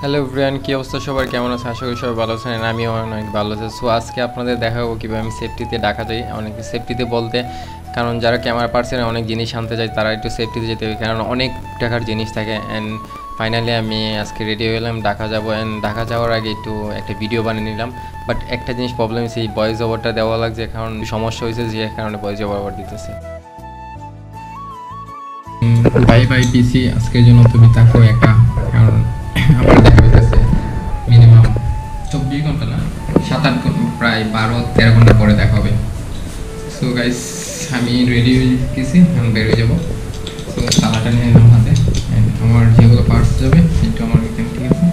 Hello everyone, কি অবস্থা সবার, কেমন আছে? আশা করি সবাই ভালো আছেন। আমিও অনেক ভালো আছি। সো আজকে আপনাদের দেখাবো কীভাবে আমি সেফটিতে ঢাকা যাই। অনেক সেফটিতে বলতে, কারণ যারা ক্যামেরা পার্সনে অনেক জিনিস আনতে যায় তারা একটু সেফটিতে যেতে হবে, কারণ অনেক টাকার জিনিস থাকে। অ্যান্ড ফাইনালি আমি আজকে রেডি হয়ে গেলাম ঢাকা যাবো। অ্যান্ড ঢাকা যাওয়ার আগে একটু একটা ভিডিও বানিয়ে নিলাম। বাট একটা জিনিস প্রবলেম হয়েছে, এই ভয়েস ওভারটা দেওয়া লাগছে, কারণ সমস্যা হয়েছে যে কারণে ভয়েস ওভার দিতেছে। বাই বাই পিসি, আজকের জন্য তুমি থাকো একা, কারণ আমার দেখা হইতেছে মিনিমাম 24 ঘন্টা না, 7-8 ঘন্টা, প্রায় 12-13 ঘন্টা পরে দেখা হবে। সো গাইস, আমি রেডি হয়ে গেছি, আমি বের হয়ে যাবো। সো তালাটা নিয়ে নিলাম হাতে, আমার যেগুলো পার্টস যাবে সেটা আমার এখানে, ঠিক আছে।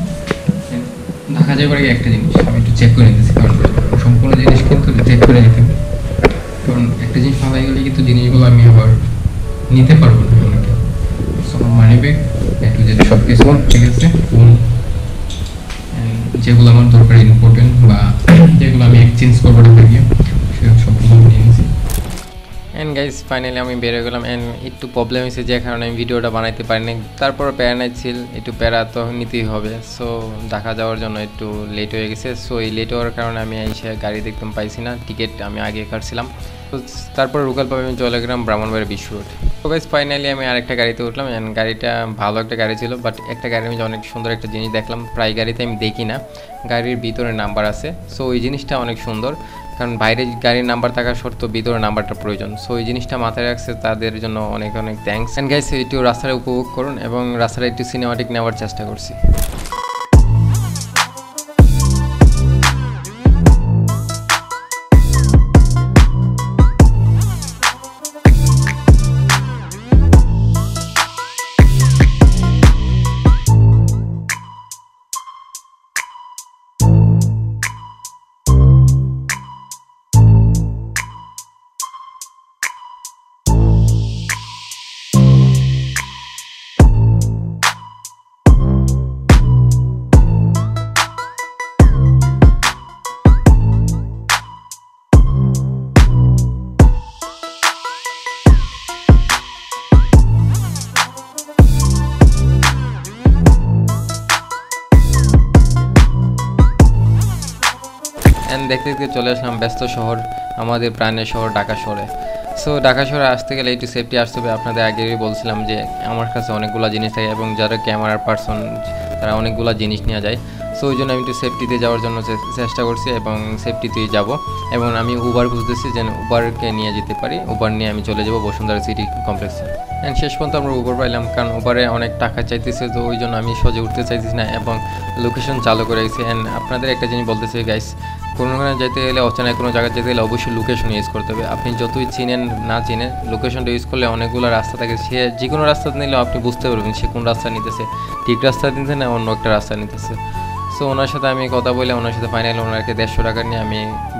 ঢাকা যাবার আগে একটা জিনিস আমি একটু চেক করে নিতেছি, কারণ সম্পূর্ণ জিনিস কিন্তু চেক করে নিতে হবে, কারণ একটা জিনিস ফালাই গেলে কিন্তু জিনিসগুলো আমি আবার নিতে পারবো না। অনেকে মানি ব্যাগ একটু যেটা সব কিছু ঠিক আছে, যেগুলো আমার দরকার ইম্পর্টেন্ট বা যেগুলো আমি এক্সচেঞ্জ করবো গিয়ে সবগুলো নিয়ে নিয়েছি। অ্যান্ড গাইজ ফাইনালি আমি বের হয়ে গেলাম। অ্যান্ড একটু প্রবলেম হয়েছে যে কারণে আমি ভিডিওটা বানাইতে পারিনি। তারপর প্যারা নাই ছিল, একটু প্যারা তো নিতেই হবে। সো ঢাকা যাওয়ার জন্য একটু লেট হয়ে গেছে। সো এই লেট হওয়ার কারণে আমি এসে গাড়ি দেখতে পাইছি না, টিকিট আমি আগে কাটছিলাম। তো তারপর রুকালভাবে আমি চলে গেলাম ব্রাহ্মণবাড়ি বিশ্ব রোড। তো গাইজ ফাইনালি আমি আরেকটা গাড়িতে উঠলাম। অ্যান্ড গাড়িটা ভালো একটা গাড়ি ছিল, বাট একটা গাড়ির আমি অনেক সুন্দর একটা জিনিস দেখলাম, প্রায় গাড়িতে আমি দেখি না, গাড়ির ভিতরে নাম্বার আছে। সো ওই জিনিসটা অনেক সুন্দর, কারণ বাইরে গাড়ির নাম্বার থাকা সত্ত্বেও ভিতরে নাম্বারটা প্রয়োজন। সো এই জিনিসটা মাথায় রাখছে, তাদের জন্য অনেক অনেক থ্যাঙ্কস। অ্যান্ড গাইস, একটু রাস্তাটা উপভোগ করুন এবং রাস্তাটা একটু সিনেমাটিক নেওয়ার চেষ্টা করছি। দেখতে দেখতে চলে আসলাম ব্যস্ত শহর, আমাদের প্রাণের শহর ঢাকা শহরে। সো ঢাকা শহরে আসতে গেলে একটু সেফটি আসতে হবে। আপনাদের আগেই বলছিলাম যে আমার কাছে অনেকগুলো জিনিস থাকে এবং যারা ক্যামেরার পার্সন তারা অনেকগুলো জিনিস নিয়ে যায়। সো ওই জন্য আমি একটু সেফটিতে যাওয়ার জন্য চেষ্টা করছি এবং সেফটিতেই যাব। এবং আমি উবার খুঁজতেছি যেন উবারকে নিয়ে যেতে পারি, উবার নিয়ে আমি চলে যাব বসুন্ধরা সিটি কমপ্লেক্সে। অ্যান্ড শেষ পর্যন্ত আমরা উবার পাইলাম, কারণ উবারে অনেক টাকা চাইতেছে, তো ওই জন্য আমি সহজে উঠতে চাইতেছি না এবং লোকেশন চালু করে গেছি। অ্যান্ড আপনাদের একটা জিনিস বলতে চাই গাইস, কোনো যেতে গেলে, অচেনা কোনো জায়গায় যেতে গেলে অবশ্যই লোকেশন ইউজ করতে হবে। আপনি যতই চিনেন না চিনেন, লোকেশনটা ইউজ করলে অনেকগুলো রাস্তা থাকে, সে যে কোনো রাস্তা নিলেও আপনি বুঝতে পারবেন সে কোন রাস্তা নিতেছে, ঠিক রাস্তা নিতেছে না অন্য একটা রাস্তা নিতেছে। সো ওনার সাথে আমি কথা বলে ওনার সাথে ফাইনালি ওনাকে 150 টাকা নিয়ে আমি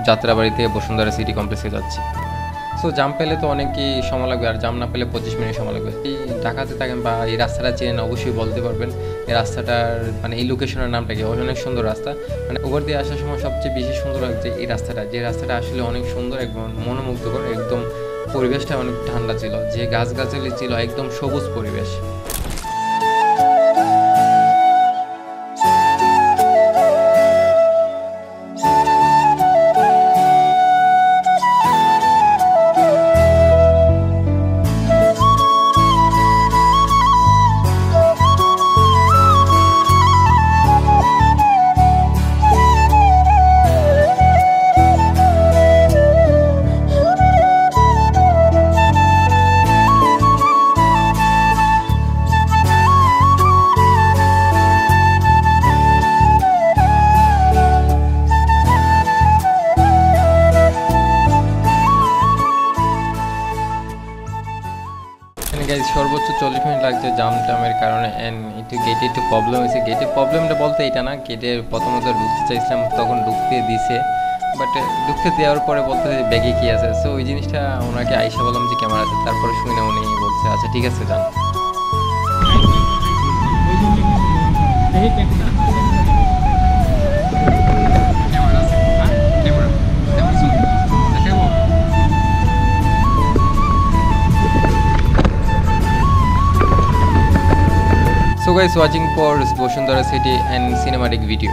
যাত্রাবাড়ি থেকে বসুন্ধরা সিটি কমপ্লেক্সে যাচ্ছি। সো জাম পেলে তো অনেকই সময় লাগবে, আর জাম না পেলে 25 মিনিট সময় লাগবে। এই ঢাকাতে থাকেন বা এই রাস্তাটা চেনেন, অবশ্যই বলতে পারবেন এই রাস্তাটার মানে এই লোকেশনের নামটা কি। অনেক সুন্দর রাস্তা, মানে ওভার দিয়ে আসার সময় সবচেয়ে বেশি সুন্দর লাগছে এই রাস্তাটা, যে রাস্তাটা আসলে অনেক সুন্দর, একদম মনোমুগ্ধকর, একদম পরিবেশটা অনেক ঠান্ডা ছিল, যে গাছগাছালি ছিল, একদম সবুজ পরিবেশ। সর্বোচ্চ 40 মিনিট লাগছে জাম টামের কারণে। অ্যান্ড একটু গেটে একটু প্রবলেম হয়েছে। গেটের প্রবলেমটা বলতে এটা না, গেটের প্রথমত ঢুকতে চাইছিলাম, তখন ঢুকতে দিছে, বাট ঢুকতে দেওয়ার পরে বলতে ব্যাগে কী আছে। সো ওই জিনিসটা ওনাকে আইসা বললাম যে ক্যামেরা আছে, তারপরে শুনে উনি বলছে আচ্ছা ঠিক আছে যান। So guys watching for Bosundhara City and cinematic video.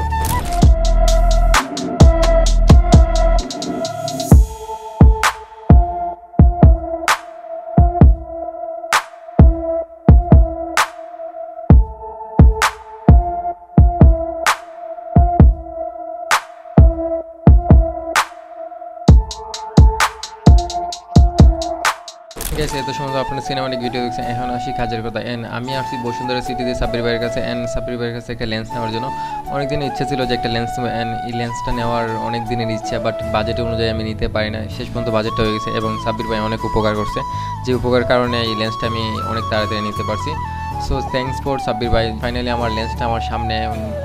Guys, এত সময় আপনারা সিনেমাটিক ভিডিও দেখছেন, এখন আসি কাজের কথা। এন্ড আমি আসছি বসুন্ধরা সিটিতে সাব্বির ভাইয়ের কাছে। এন্ড সাব্বির ভাইয়ের কাছে একটা লেন্স নেওয়ার জন্য অনেক দিনের ইচ্ছা ছিল যে একটা লেন্স নেবো। এন্ড এই লেন্সটা নেওয়ার অনেক দিনের ইচ্ছা, বাট বাজেট অনুযায়ী আমি নিতে পারি না। শেষ পর্যন্ত বাজেটটা হয়ে গেছে এবং সাব্বির ভাই অনেক উপকার করছে, যে উপকার কারণে এই লেন্সটা আমি অনেক তাড়াতাড়ি নিতে পারছি। সো থ্যাংকস ফর সাব্বির ভাই। ফাইনালি আমার লেন্সটা আমার সামনে,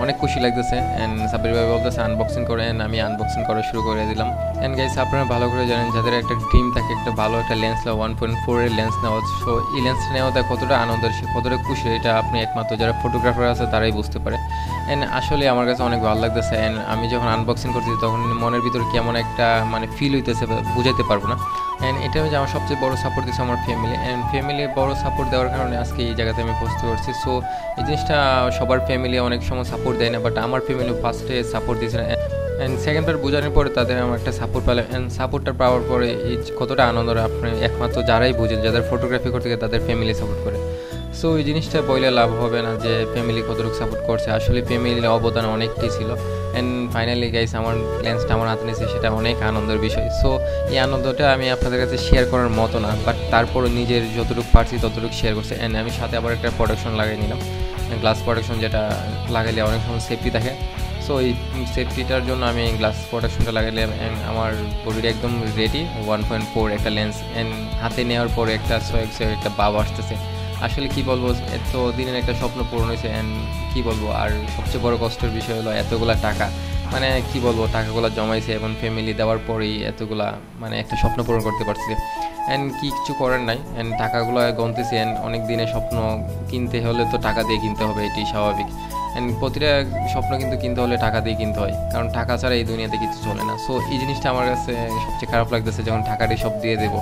অনেক খুশি লাগতেছে। অ্যান্ড সাব্বির ভাই বলতেছে আনবক্সিং করে, অ্যান্ড আমি আনবক্সিং করা শুরু করে দিলাম। অ্যান্ড গাইস, আপনারা ভালো করে জানেন যাদের একটা ড্রিম থাকে একটা ভালো একটা লেন্স নেওয়া, 1.4 এর লেন্স নেওয়া। সো এই লেন্সটা নেওয়াতে কতটা আনন্দের, কতটা খুশি, এটা আপনি একমাত্র যারা ফটোগ্রাফার আছে তারাই বুঝতে পারে। অ্যান্ড আসলে আমার কাছে অনেক ভালো লাগতেছে। অ্যান্ড আমি যখন আনবক্সিং করতেছি তখন মনের ভিতরে কেমন একটা ফিল হইতেছে, বুঝাইতে পারবো না। অ্যান্ড এটা হচ্ছে আমার সবচেয়ে বড় সাপোর্ট দিচ্ছে আমার ফ্যামিলি। অ্যান্ড ফ্যামিলি বড় সাপোর্ট দেওয়ার কারণে আজকে এই জায়গাতে আমি পৌঁছতে পারছি। সো এই জিনিসটা সবার ফ্যামিলি অনেক সময় সাপোর্ট দেয় না, বাট আমার ফ্যামিলি ফার্স্টে সাপোর্ট দিয়েছে। অ্যান্ড সেকেন্ড বার বোঝানোর পরে তাদের আমার একটা সাপোর্ট পেলাম। অ্যান্ড সাপোর্টটা পাওয়ার পরে এই কতটা আনন্দ আপনি একমাত্র যারাই বুঝেন, যাদের ফটোগ্রাফি করতে গিয়ে তাদের ফ্যামিলি সাপোর্ট করে। সো এই জিনিসটা বলে লাভ হবে না যে ফ্যামিলি কতটুকু সাপোর্ট করছে, আসলে ফ্যামিলির অবদান অনেকটাই ছিল। অ্যান্ড ফাইনালি গাইস, আমার লেন্সটা আমার হাতে নিয়েছে, সেটা অনেক আনন্দের বিষয়। সো এই আনন্দটা আমি আপনাদের কাছে শেয়ার করার মতো না, বাট তারপরও নিজের যতটুকু পারছি ততটুকু শেয়ার করছে। অ্যান্ড আমি সাথে আবার একটা প্রোডাকশন লাগিয়ে নিলাম, গ্লাস প্রোডাকশন, যেটা লাগাইলে অনেক সময় সেফটি থাকে। সো এই সেফটিটার জন্য আমি গ্লাস প্রোডাকশনটা লাগাইলে আমার বডিটা একদম রেডি। 1.4 একটা লেন্স অ্যান্ড হাতে নেওয়ার পরে একটা একটা ভাব আসতেছে। আসলে কি বলবো, এত দিনের একটা স্বপ্ন পূরণ হয়েছে। অ্যান্ড কি বলবো, আর সবচেয়ে বড় কষ্টের বিষয় হলো এতগুলা টাকা, কি বলবো, টাকাগুলো জমাইছে এবং ফ্যামিলি দেওয়ার পরেই এতগুলা একটা স্বপ্ন পূরণ করতে পারছি। অ্যান্ড কিছু করার নাই। অ্যান্ড টাকাগুলো গনতেছি। অ্যান্ড অনেক দিনের স্বপ্ন কিনতে হলে তো টাকা দিয়ে কিনতে হবে, এটি স্বাভাবিক। অ্যান্ড প্রতিটা স্বপ্ন কিন্তু কিনতে হলে টাকা দিয়ে কিনতে হয়, কারণ টাকা ছাড়া এই দুনিয়াতে কিছু চলে না। সো এই জিনিসটা আমার কাছে সবচেয়ে খারাপ লাগতেছে, যখন টাকাটাই সব দিয়ে দেবো।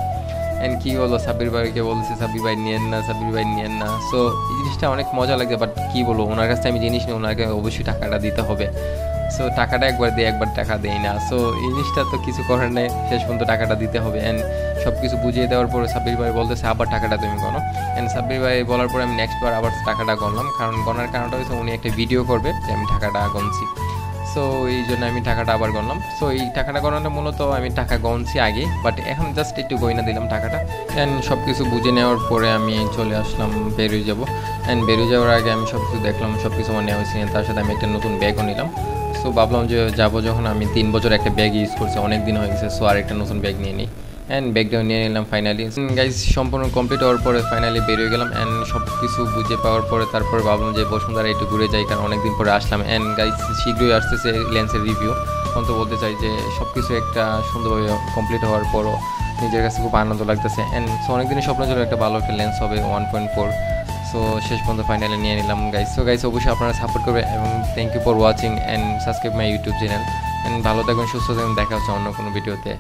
অ্যান্ড কী বলবো, সাব্বির ভাইকে বলছে সাব্বির ভাই নিয়েন না, সাব্বির ভাই নিয়েন না। সো এই জিনিসটা অনেক মজা লাগে, বাট কী বলবো, ওনার কাছে আমি জিনিস নিই, ওনাকে অবশ্যই টাকাটা দিতে হবে। সো টাকাটা একবার দিয়ে একবার টাকা দেই না। সো এই জিনিসটা তো কিছু করার নেই, শেষ পর্যন্ত টাকাটা দিতে হবে। অ্যান্ড সব কিছু বুঝিয়ে দেওয়ার পরে সাব্বির ভাই বলতেছে আবার টাকাটা তুমি গণো। অ্যান্ড সাব্বির ভাই বলার পরে আমি নেক্সট বার আবার টাকাটা গণলাম, কারণ গণার কারণটা হচ্ছে উনি একটা ভিডিও করবে যে আমি টাকাটা গণছি। সো এই জন্য আমি টাকাটা আবার গণলাম। সো এই টাকাটা গণানো মূলত আমি টাকা গণছি আগে, বাট এখন জাস্ট একটু গয়না দিলাম টাকাটা। অ্যান্ড সব কিছু বুঝে নেওয়ার পরে আমি চলে আসলাম বেরিয়ে যাবো। অ্যান্ড বেরিয়ে যাওয়ার আগে আমি সব কিছু দেখলাম, সব কিছু আমার নেওয়া হয়েছে। তার সাথে আমি একটা নতুন ব্যাগও নিলাম। সো ভাবলাম যে যাবো যখন, আমি 3 বছর একটা ব্যাগ ইউজ করছি, অনেক দিন হয়ে গেছে। সো আর একটা নতুন ব্যাগ নিয়ে নিই। অ্যান্ড ব্যাগটাও নিয়ে নিলাম ফাইনালি। গাইজ সম্পূর্ণ কমপ্লিট হওয়ার পরে ফাইনালি বেরিয়ে গেলাম। অ্যান্ড সব কিছু বুঝে পাওয়ার পরে তারপরে ভাবলাম যে বসুন্ধরা একটু ঘুরে যাই, কারণ অনেকদিন পরে আসলাম। অ্যান্ড গাইজ শীঘ্রই আসতেছে লেন্সের রিভিউ। অন্ত বলতে চাই যে সব কিছু একটা সুন্দরভাবে কমপ্লিট হওয়ার পরও নিজের কাছে খুব আনন্দ লাগতেছে। অ্যান্ড সো অনেকদিনের স্বপ্ন ছিল একটা ভালো একটা লেন্স হবে 1.4। সো শেষ পর্যন্ত ফাইনালি নিয়ে নিলাম গাইজ। সো গাইজ অবশ্যই আপনারা সাপোর্ট করবে এবং thank you for watching and subscribe my YouTube channel. And ভালো থাকবেন, সুস্থ থাকবেন, দেখা হচ্ছে অন্য কোনো ভিডিওতে।